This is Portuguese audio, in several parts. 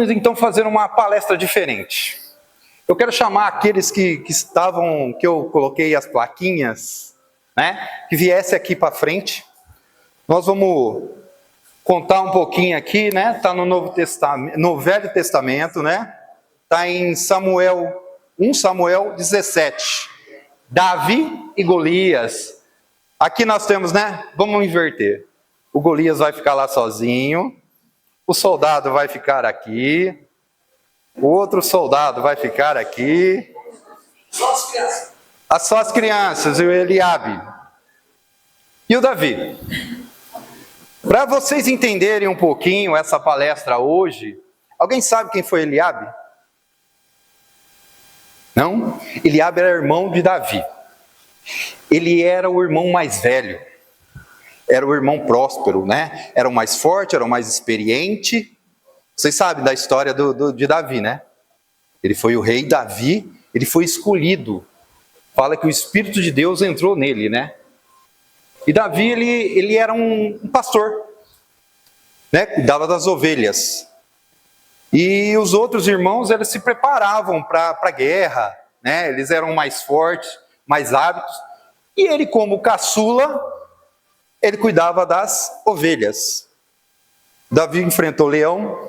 Vamos então fazer uma palestra diferente. Eu quero chamar aqueles que estavam, que eu coloquei as plaquinhas, né? Que viesse aqui para frente. Nós vamos contar um pouquinho aqui, né? Está no Novo Testamento, no Velho Testamento, né? Está em 1 Samuel 17. Davi e Golias. Aqui nós temos, né? Vamos inverter. O Golias vai ficar lá sozinho. O soldado vai ficar aqui. O outro soldado vai ficar aqui. Só as crianças. Só as crianças e o Eliabe. E o Davi. Para vocês entenderem um pouquinho essa palestra hoje, alguém sabe quem foi Eliabe? Não? Eliabe era irmão de Davi. Ele era o irmão mais velho. Era o irmão próspero, né? Era o mais forte, era o mais experiente. Vocês sabem da história de Davi, né? Ele foi o rei Davi, ele foi escolhido. Fala que o Espírito de Deus entrou nele, né? E Davi, ele era um pastor, né? Cuidava das ovelhas. E os outros irmãos, eles se preparavam para a guerra, né? Eles eram mais fortes, mais hábitos. E ele, como caçula, ele cuidava das ovelhas. Davi enfrentou leão.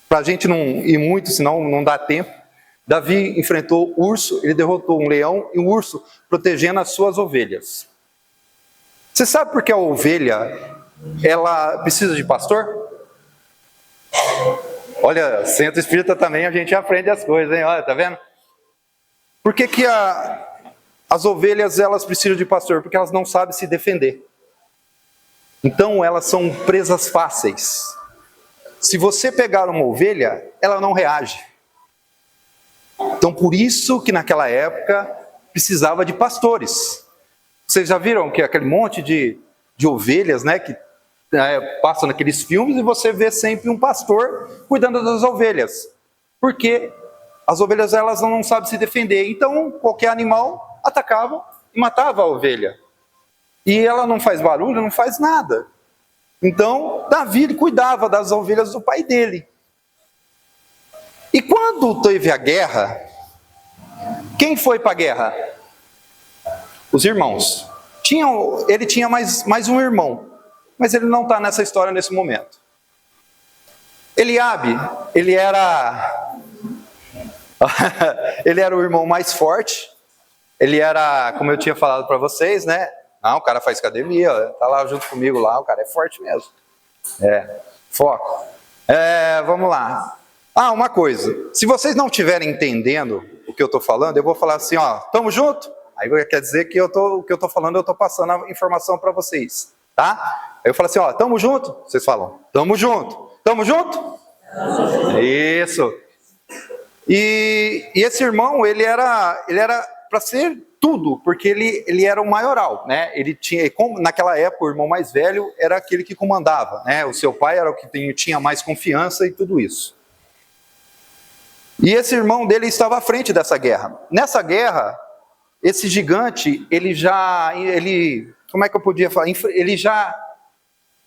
Para a gente não ir muito, senão não dá tempo. Davi enfrentou urso, ele derrotou um leão e um urso, protegendo as suas ovelhas. Você sabe por que a ovelha, ela precisa de pastor? Olha, centro espírita também a gente aprende as coisas, hein? Olha, tá vendo? Por que as ovelhas, elas precisam de pastor? Porque elas não sabem se defender. Então elas são presas fáceis. Se você pegar uma ovelha, ela não reage. Então por isso que naquela época precisava de pastores. Vocês já viram que aquele monte de ovelhas, né, que passam naqueles filmes, e você vê sempre um pastor cuidando das ovelhas. Porque as ovelhas, elas não sabem se defender. Então qualquer animal atacava e matava a ovelha. E ela não faz barulho, não faz nada. Então, Davi cuidava das ovelhas do pai dele. E quando teve a guerra, quem foi para a guerra? Os irmãos. Ele tinha mais um irmão, mas ele não está nessa história nesse momento. Eliabe, ele era o irmão mais forte. Ele era, como eu tinha falado para vocês, né? Não, o cara faz academia, tá lá junto comigo lá, o cara é forte mesmo. Foco. Vamos lá. Uma coisa, se vocês não estiverem entendendo o que eu estou falando, eu vou falar assim, ó, tamo junto? Aí quer dizer que o que eu estou falando, eu estou passando a informação para vocês, tá? Aí eu falo assim, ó, tamo junto? Vocês falam, tamo junto. Tamo junto? Isso. E esse irmão, ele era para ser tudo, porque ele era o maioral, né? Ele tinha, naquela época, o irmão mais velho era aquele que comandava, né? O seu pai era o que tinha mais confiança e tudo isso. E esse irmão dele estava à frente dessa guerra. Nessa guerra, esse gigante, como é que eu podia falar? Ele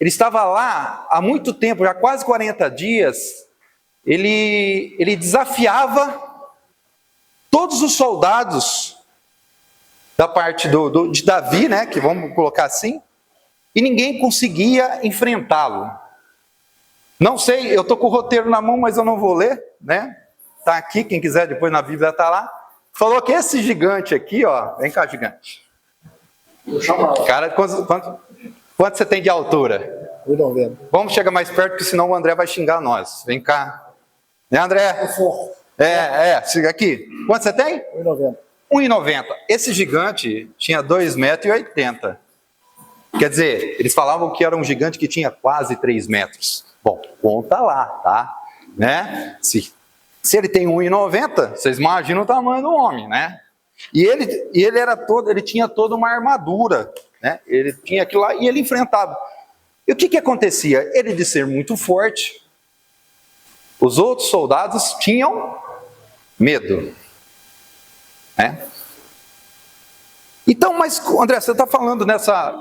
estava lá há muito tempo, já quase 40 dias. Ele desafiava todos os soldados da parte de Davi, né, que vamos colocar assim, e ninguém conseguia enfrentá-lo. Não sei, eu estou com o roteiro na mão, mas eu não vou ler, né? Está aqui, quem quiser depois na Bíblia está lá. Falou que esse gigante aqui, ó, vem cá, gigante. Cara, quanto você tem de altura? 1,90. Vamos chegar mais perto, porque senão o André vai xingar nós. Vem cá. Né, André? Chega aqui. Quanto você tem? 1,90. 1,90. Esse gigante tinha 2,80 m. Quer dizer, eles falavam que era um gigante que tinha quase 3 metros. Bom, conta lá, tá? Né? Se ele tem 1,90, vocês imaginam o tamanho do homem, né? E ele tinha toda uma armadura, né? Ele tinha aquilo lá e ele enfrentava. E o que acontecia? Ele, de ser muito forte, os outros soldados tinham medo. Então, mas André, você está falando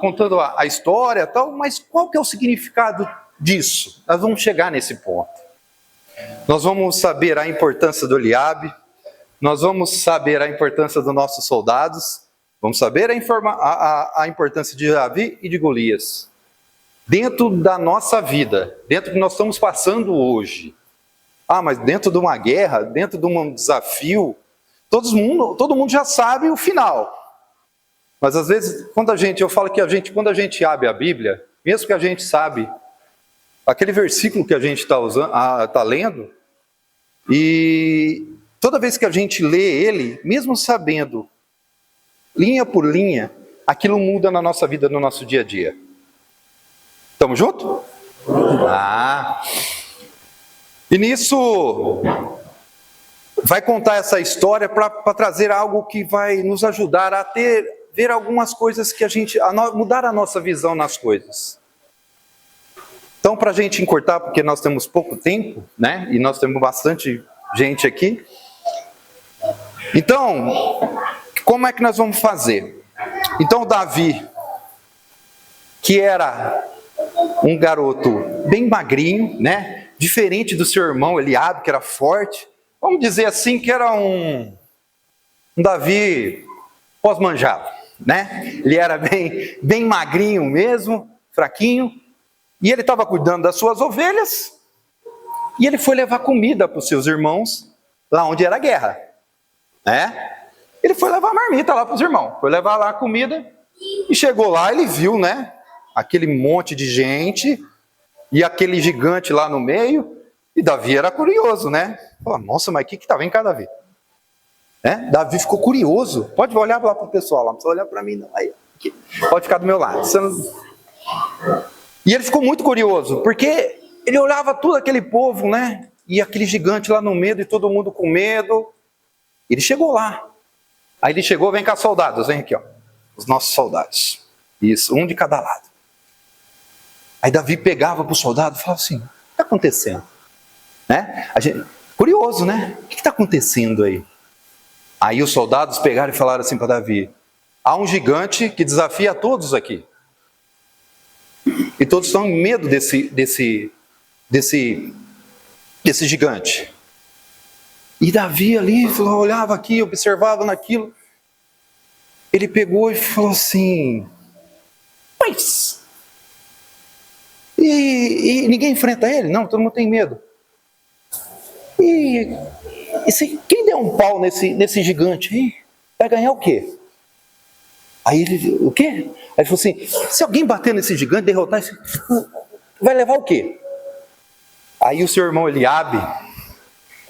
contando a história e tal, mas qual que é o significado disso? Nós vamos chegar nesse ponto. Nós vamos saber a importância do Eliabe, nós vamos saber a importância dos nossos soldados, vamos saber a importância de Davi e de Golias. Dentro da nossa vida, dentro do que nós estamos passando hoje. Mas dentro de uma guerra, dentro de um desafio, todo mundo já sabe o final. Mas às vezes, quando a gente abre a Bíblia, mesmo que a gente sabe aquele versículo que a gente está lendo, e toda vez que a gente lê ele, mesmo sabendo, linha por linha, aquilo muda na nossa vida, no nosso dia a dia. Estamos juntos? E nisso, vai contar essa história para trazer algo que vai nos ajudar a ver algumas coisas mudar a nossa visão nas coisas. Então, para a gente encurtar, porque nós temos pouco tempo, né? E nós temos bastante gente aqui. Então, como é que nós vamos fazer? Então, Davi, que era um garoto bem magrinho, né? Diferente do seu irmão Eliabe, que era forte. Vamos dizer assim que era um Davi pós-manjado, né? Ele era bem magrinho mesmo, fraquinho. E ele estava cuidando das suas ovelhas. E ele foi levar comida para os seus irmãos, lá onde era a guerra, né? Ele foi levar a marmita lá para os irmãos. Foi levar lá a comida. E chegou lá, ele viu, né? Aquele monte de gente e aquele gigante lá no meio, e Davi era curioso, né? Falou, nossa, mas o que está vendo cada vez? Davi ficou curioso. Pode olhar lá para o pessoal, lá, não precisa olhar para mim não. Aí, aqui. Pode ficar do meu lado. E ele ficou muito curioso, porque ele olhava todo aquele povo, né? E aquele gigante lá no meio, e todo mundo com medo. Ele chegou lá. Aí ele chegou, vem cá soldados, vem aqui, ó. Os nossos soldados. Isso, um de cada lado. Aí Davi pegava para o soldado e falava assim, o que está acontecendo? Né? Curioso, né? O que está acontecendo aí? Aí os soldados pegaram e falaram assim para Davi, há um gigante que desafia a todos aqui. E todos estão em medo desse gigante. E Davi ali olhava aqui, observava naquilo. Ele pegou e falou assim, mas... E ninguém enfrenta ele? Não, todo mundo tem medo. E quem der um pau nesse gigante aí, vai ganhar o quê? Aí ele, o quê? Aí ele falou assim, se alguém bater nesse gigante, derrotar esse, vai levar o quê? Aí o seu irmão Eliabe,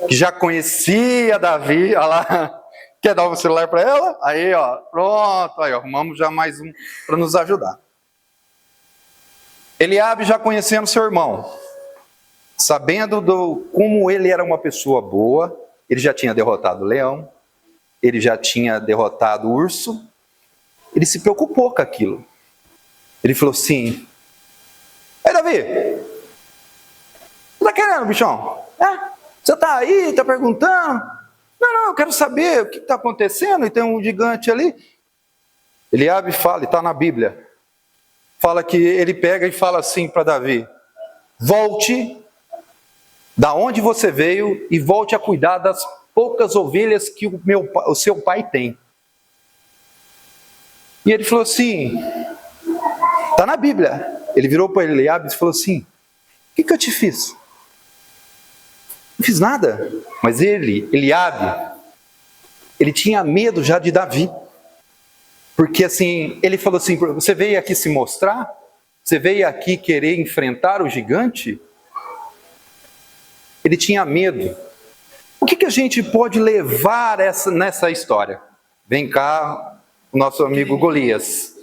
que já conhecia Davi, olha lá, quer dar um celular para ela? Aí, ó, pronto, aí, ó, arrumamos já mais um para nos ajudar. Eliabe já conhecendo seu irmão, sabendo como ele era uma pessoa boa, ele já tinha derrotado o leão, ele já tinha derrotado o urso, ele se preocupou com aquilo. Ele falou assim, ei Davi, você está querendo, bichão? Você está aí, está perguntando? Não, eu quero saber o que está acontecendo, e tem um gigante ali. Eliabe fala, e está na Bíblia, fala que ele pega e fala assim para Davi, volte da onde você veio e volte a cuidar das poucas ovelhas que o seu pai tem. E ele falou assim, está na Bíblia. Ele virou para Eliabe e falou assim, o que eu te fiz? Não fiz nada. Mas Eliabe, ele tinha medo já de Davi. Porque assim, ele falou assim, você veio aqui se mostrar? Você veio aqui querer enfrentar o gigante? Ele tinha medo. O que a gente pode levar nessa história? Vem cá, o nosso amigo Golias.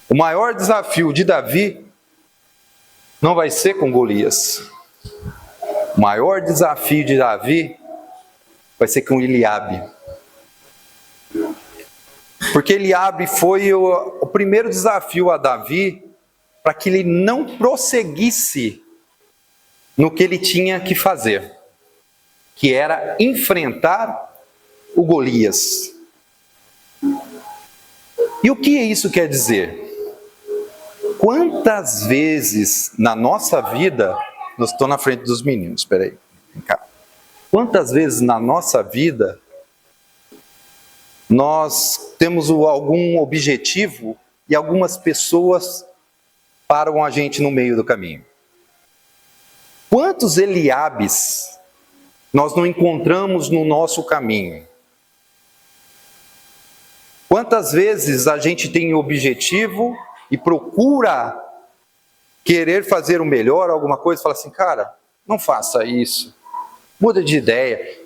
O maior desafio de Davi não vai ser com Golias. O maior desafio de Davi vai ser com Eliabe. Porque Eliabe foi o primeiro desafio a Davi para que ele não prosseguisse no que ele tinha que fazer, que era enfrentar o Golias. E o que isso quer dizer? Quantas vezes na nossa vida estou na frente dos meninos, espera aí. Vem cá. Quantas vezes na nossa vida nós temos algum objetivo e algumas pessoas param a gente no meio do caminho? Quantos Eliabes nós não encontramos no nosso caminho? Quantas vezes a gente tem objetivo e procura querer fazer o melhor, alguma coisa, e fala assim, cara, não faça isso, muda de ideia.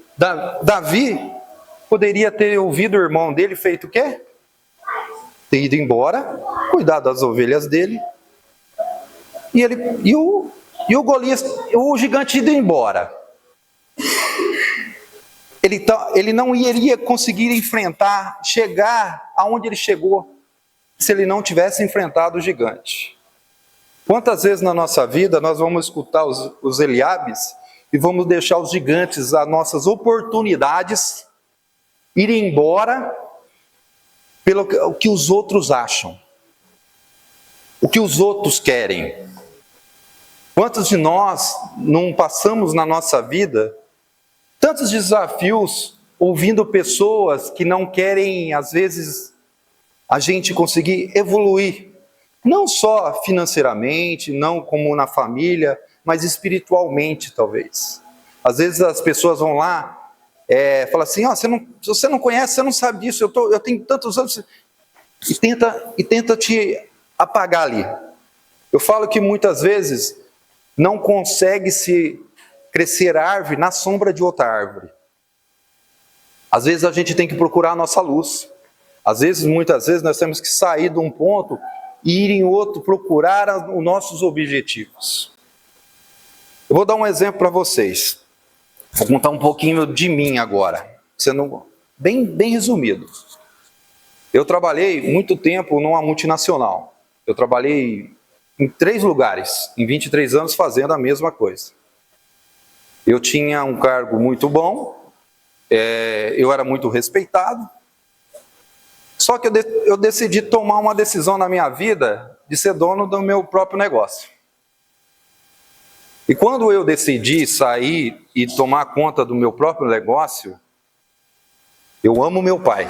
Davi poderia ter ouvido o irmão dele, feito o quê? Ter ido embora, cuidado das ovelhas dele, e o Golias, o gigante ido embora. Ele não iria conseguir enfrentar, chegar aonde ele chegou, se ele não tivesse enfrentado o gigante. Quantas vezes na nossa vida nós vamos escutar os Eliabes e vamos deixar os gigantes, as nossas oportunidades, irem embora pelo que os outros acham, o que os outros querem. Quantos de nós não passamos na nossa vida tantos desafios ouvindo pessoas que não querem, às vezes, a gente conseguir evoluir, não só financeiramente, não como na família, mas espiritualmente, talvez. Às vezes as pessoas vão lá, falam assim, se você não conhece, você não sabe disso, eu tenho tantos anos, e tenta te apagar ali. Eu falo que muitas vezes não consegue se crescer árvore na sombra de outra árvore. Às vezes a gente tem que procurar a nossa luz. Às vezes, muitas vezes, nós temos que sair de um ponto e ir em outro, procurar os nossos objetivos. Eu vou dar um exemplo para vocês. Vou contar um pouquinho de mim agora, sendo bem resumido. Eu trabalhei muito tempo numa multinacional. Eu trabalhei em 3 lugares, em 23 anos, fazendo a mesma coisa. Eu tinha um cargo muito bom, eu era muito respeitado, só que eu decidi tomar uma decisão na minha vida de ser dono do meu próprio negócio. E quando eu decidi sair e tomar conta do meu próprio negócio, eu amo meu pai,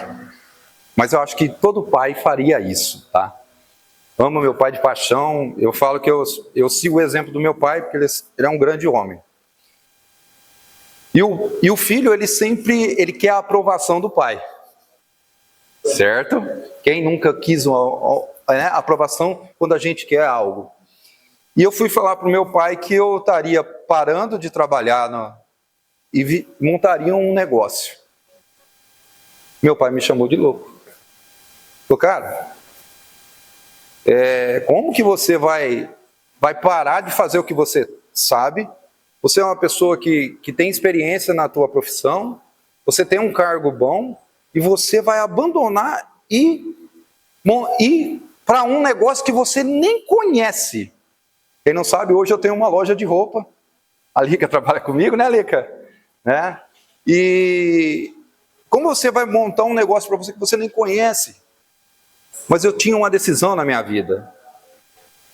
mas eu acho que todo pai faria isso, tá? Amo meu pai de paixão, eu falo que eu sigo o exemplo do meu pai, porque ele é um grande homem. E o filho, ele quer a aprovação do pai, certo? Quem nunca quis aprovação quando a gente quer algo? E eu fui falar para o meu pai que eu estaria parando de trabalhar e montaria um negócio. Meu pai me chamou de louco. Falou, cara, como que você vai parar de fazer o que você sabe? Você é uma pessoa que tem experiência na tua profissão, você tem um cargo bom, e você vai abandonar e ir para um negócio que você nem conhece. Quem não sabe, hoje eu tenho uma loja de roupa. A Lica trabalha comigo, né, Lica? Né? E como você vai montar um negócio para você que você nem conhece? Mas eu tinha uma decisão na minha vida.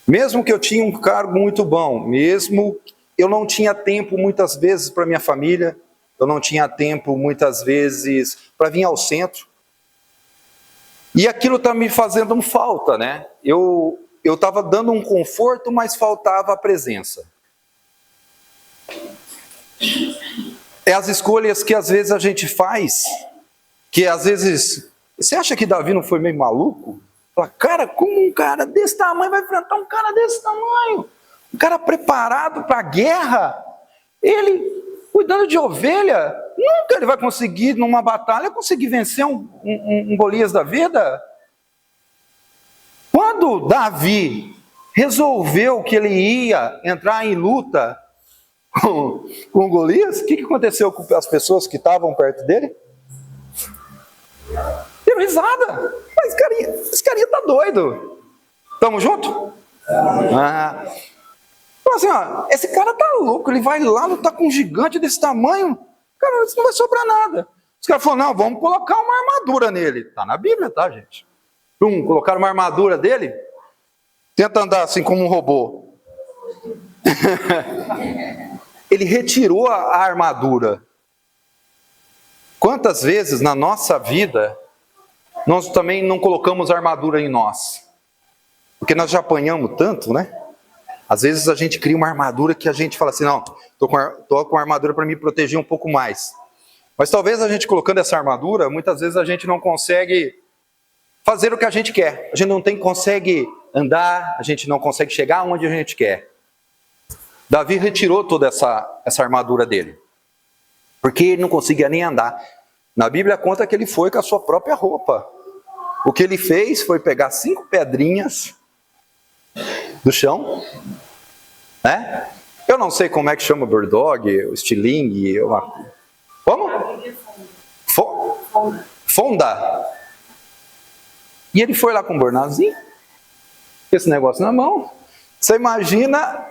Mesmo que eu tinha um cargo muito bom, mesmo eu não tinha tempo muitas vezes para minha família, eu não tinha tempo muitas vezes para vir ao centro. E aquilo está me fazendo falta, né? Eu estava dando um conforto, mas faltava a presença. É as escolhas que às vezes a gente faz, que às vezes... Você acha que Davi não foi meio maluco? Fala, cara, como um cara desse tamanho vai enfrentar um cara desse tamanho? Um cara preparado para a guerra, ele cuidando de ovelha, nunca ele vai conseguir, numa batalha, conseguir vencer um Golias da vida. Quando Davi resolveu que ele ia entrar em luta com Golias, o que aconteceu com as pessoas que estavam perto dele? Deu risada. Esse carinha tá doido. Tamo junto? Então assim, esse cara tá louco, ele vai lá lutar com um gigante desse tamanho, cara, isso não vai sobrar nada. Os caras falaram, não, vamos colocar uma armadura nele. Tá na Bíblia, tá, gente? Colocaram uma armadura dele, tenta andar assim como um robô. Ele retirou a armadura. Quantas vezes na nossa vida nós também não colocamos armadura em nós? Porque nós já apanhamos tanto, né? Às vezes a gente cria uma armadura que a gente fala assim, não, tô com a armadura para me proteger um pouco mais. Mas talvez a gente colocando essa armadura, muitas vezes a gente não consegue fazer o que a gente quer. A gente não consegue andar, a gente não consegue chegar onde a gente quer. Davi retirou toda essa armadura dele, porque ele não conseguia nem andar. Na Bíblia conta que ele foi com a sua própria roupa. O que ele fez foi pegar 5 pedrinhas do chão, né? Eu não sei como é que chama o bulldog, o estilingue, como? Fonda. E ele foi lá com um bornazinho, esse negócio na mão. Você imagina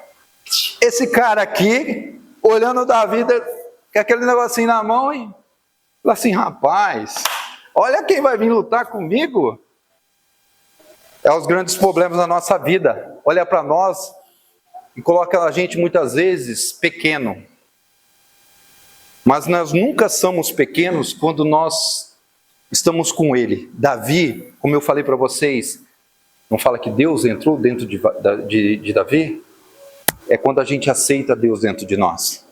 esse cara aqui, olhando Davi, com aquele negocinho na mão e fala assim, rapaz, olha quem vai vir lutar comigo. É os grandes problemas da nossa vida. Olha para nós e coloca a gente muitas vezes pequeno. Mas nós nunca somos pequenos quando nós estamos com Ele. Davi, como eu falei para vocês, não fala que Deus entrou dentro de Davi? É quando a gente aceita Deus dentro de nós.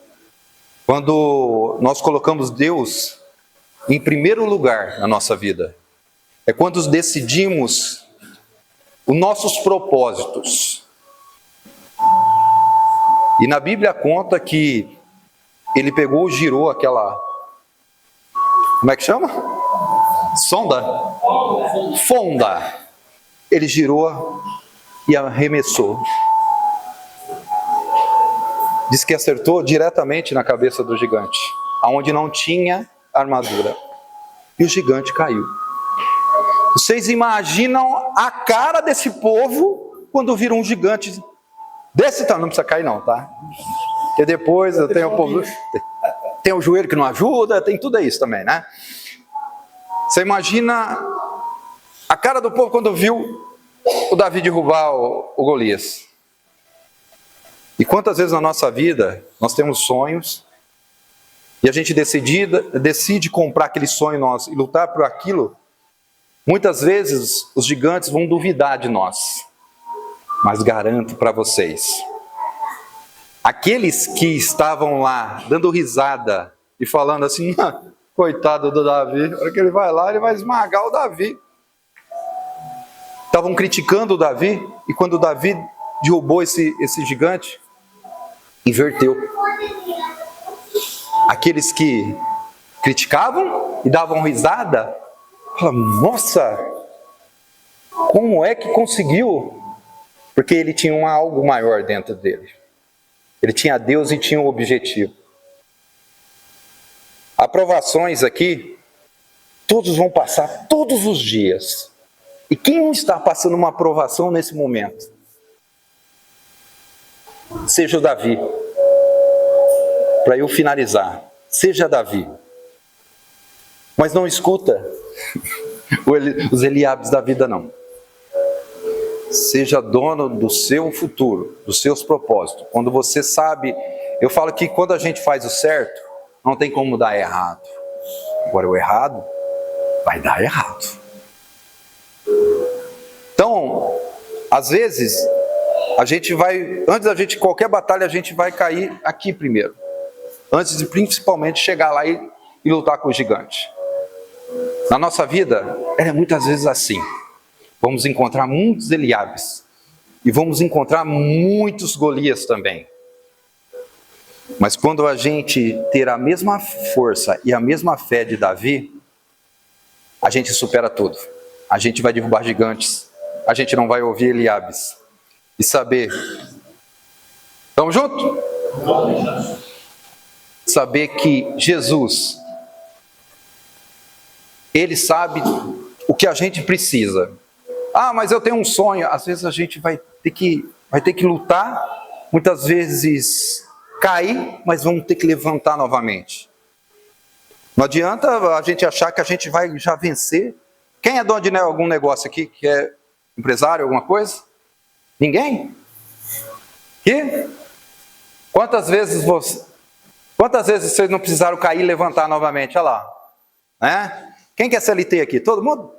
Quando nós colocamos Deus em primeiro lugar na nossa vida. É quando decidimos os nossos propósitos. E na Bíblia conta que ele pegou, girou aquela... Como é que chama? Sonda? Fonda. Ele girou e arremessou. Diz que acertou diretamente na cabeça do gigante, aonde não tinha armadura. E o gigante caiu. Vocês imaginam a cara desse povo quando viram um gigante desse tamanho? Não precisa cair não, tá? Porque depois tem o joelho que não ajuda, tem tudo isso também, né? Você imagina a cara do povo quando viu o Davi derrubar o Golias. E quantas vezes na nossa vida nós temos sonhos e a gente decide comprar aquele sonho nosso e lutar por aquilo. Muitas vezes os gigantes vão duvidar de nós, mas garanto para vocês, aqueles que estavam lá dando risada e falando assim, coitado do Davi, na hora que ele vai lá, ele vai esmagar o Davi. Estavam criticando o Davi, e quando o Davi derrubou esse gigante, inverteu. Aqueles que criticavam e davam risada, falavam, nossa, como é que conseguiu? Porque ele tinha algo maior dentro dele. Ele tinha Deus e tinha um objetivo. Aprovações aqui, todos vão passar todos os dias. E quem não está passando uma aprovação nesse momento? Seja o Davi. Para eu finalizar, seja Davi. Mas não escuta os Eliabes da vida, não. Seja dono do seu futuro, dos seus propósitos. Quando você sabe, eu falo que quando a gente faz o certo, não tem como dar errado. Agora o errado, vai dar errado. Então, às vezes, a gente vai, qualquer batalha a gente vai cair aqui primeiro. Antes de principalmente chegar lá e lutar com o gigante. Na nossa vida, é muitas vezes assim. Vamos encontrar muitos Eliabes. E vamos encontrar muitos Golias também. Mas quando a gente ter a mesma força e a mesma fé de Davi, a gente supera tudo. A gente vai derrubar gigantes. A gente não vai ouvir Eliabes. E saber... Estamos juntos? Saber que Jesus, Ele sabe o que a gente precisa. Ah, mas eu tenho um sonho. Às vezes a gente vai ter que lutar, muitas vezes cair, mas vamos ter que levantar novamente. Não adianta a gente achar que a gente vai já vencer. Quem é dono de algum negócio aqui, que é empresário, alguma coisa? Ninguém? Que? Quantas vezes vocês não precisaram cair e levantar novamente? Olha lá. Né? Quem quer CLT aqui? Todo mundo?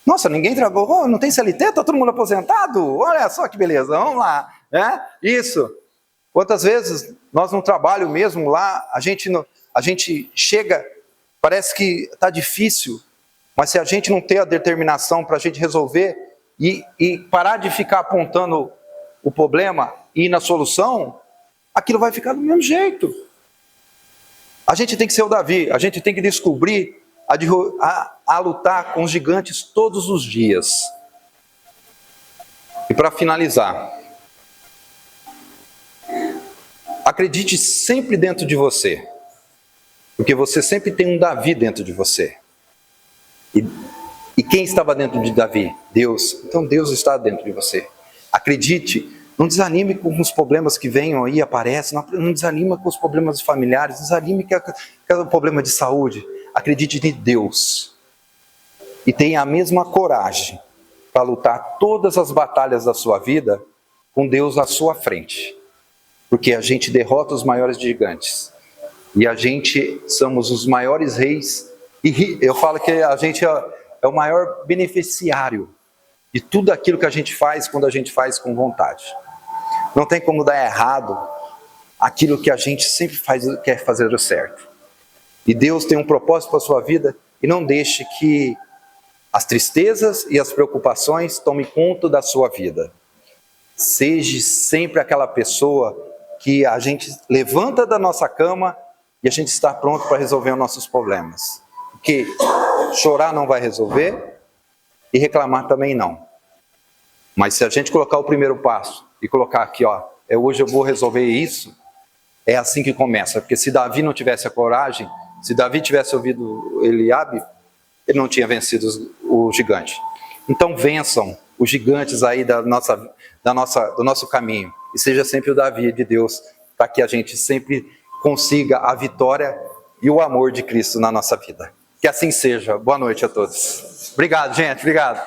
Nossa, ninguém trabalhou, não tem CLT? Está todo mundo aposentado? Olha só que beleza, vamos lá. Isso. Quantas vezes nós no trabalho mesmo lá, a gente chega, parece que está difícil, mas se a gente não ter a determinação para a gente resolver e parar de ficar apontando o problema e ir na solução, aquilo vai ficar do mesmo jeito. A gente tem que ser o Davi, a gente tem que descobrir a lutar com os gigantes todos os dias. E para finalizar, acredite sempre dentro de você, porque você sempre tem um Davi dentro de você. E quem estava dentro de Davi? Deus. Então Deus está dentro de você. Acredite, não desanime com os problemas que venham aí, aparecem, não desanima com os problemas familiares, desanime com o problema de saúde. Acredite em Deus. E tenha a mesma coragem para lutar todas as batalhas da sua vida com Deus à sua frente. Porque a gente derrota os maiores gigantes. E a gente somos os maiores reis. E eu falo que a gente é o maior beneficiário de tudo aquilo que a gente faz quando a gente faz com vontade. Não tem como dar errado aquilo que a gente sempre quer fazer o certo. E Deus tem um propósito para a sua vida e não deixe que as tristezas e as preocupações tomem conta da sua vida. Seja sempre aquela pessoa que a gente levanta da nossa cama e a gente está pronto para resolver os nossos problemas. Porque chorar não vai resolver e reclamar também não. Mas se a gente colocar o primeiro passo e colocar aqui, hoje eu vou resolver isso, é assim que começa. Porque se Davi não tivesse a coragem, se Davi tivesse ouvido Eliabe, ele não tinha vencido o gigante. Então vençam os gigantes aí do nosso caminho. E seja sempre o Davi de Deus, para que a gente sempre consiga a vitória e o amor de Cristo na nossa vida. Que assim seja. Boa noite a todos. Obrigado, gente. Obrigado.